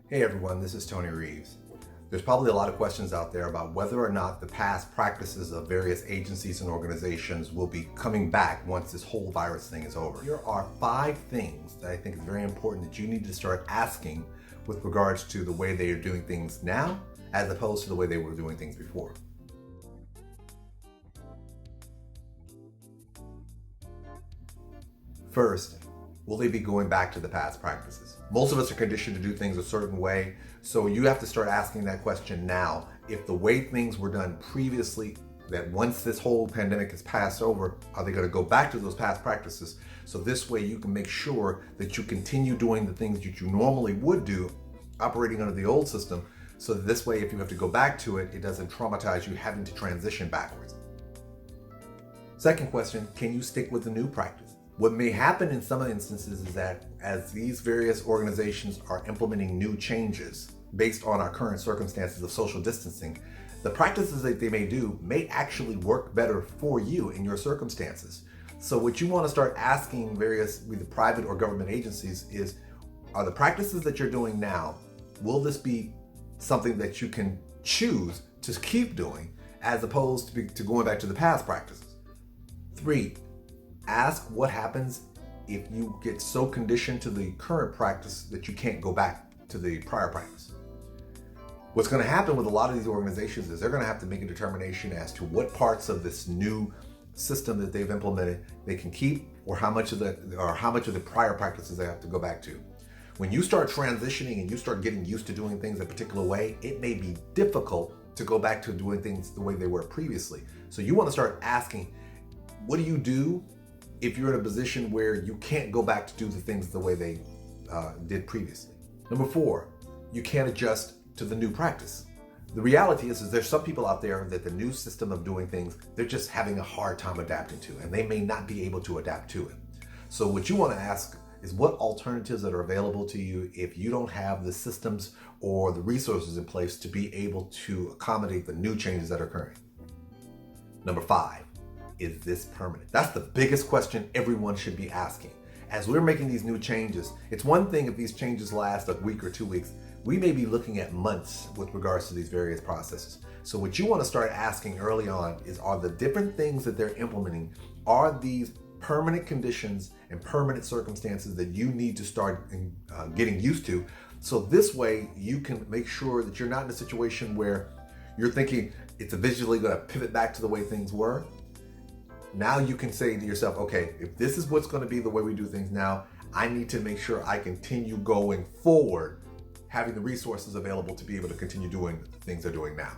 Hey everyone, this is Tony Reeves. There's probably a lot of questions out there about whether or not the past practices of various agencies and organizations will be coming back once this whole virus thing is over. Here are 5 things that I think is very important that you need to start asking with regards to the way they are doing things now as opposed to the way they were doing things before. First, will they be going back to the past practices? Most of us are conditioned to do things a certain way, so you have to start asking that question now. If the way things were done previously, that once this whole pandemic has passed over, are they going to go back to those past practices? So this way you can make sure that you continue doing the things that you normally would do, operating under the old system, so that this way if you have to go back to it, it doesn't traumatize you having to transition backwards. Second question, can you stick with the new practice? What may happen in some instances is that as these various organizations are implementing new changes based on our current circumstances of social distancing, the practices that they may do may actually work better for you in your circumstances. So what you want to start asking various either private or government agencies is, are the practices that you're doing now, will this be something that you can choose to keep doing as opposed to going back to the past practices? 3, ask what happens if you get so conditioned to the current practice that you can't go back to the prior practice. What's going to happen with a lot of these organizations is they're going to have to make a determination as to what parts of this new system that they've implemented they can keep, or how much of the prior practices they have to go back to. When you start transitioning and you start getting used to doing things a particular way, it may be difficult to go back to doing things the way they were previously. So you want to start asking, what do you do if you're in a position where you can't go back to do the things the way they did previously? Number 4, you can't adjust to the new practice. The reality is there's some people out there that the new system of doing things, they're just having a hard time adapting to, and they may not be able to adapt to it. So what you want to ask is what alternatives that are available to you if you don't have the systems or the resources in place to be able to accommodate the new changes that are occurring. Number 5, is this permanent? That's the biggest question everyone should be asking. As we're making these new changes, it's one thing if these changes last a week or 2 weeks. We may be looking at months with regards to these various processes. So what you want to start asking early on is, are the different things that they're implementing, are these permanent conditions and permanent circumstances that you need to start getting used to? So this way you can make sure that you're not in a situation where you're thinking it's eventually going to pivot back to the way things were. Now you can say to yourself, okay, if this is what's going to be the way we do things now, I need to make sure I continue going forward, having the resources available to be able to continue doing the things they're doing now.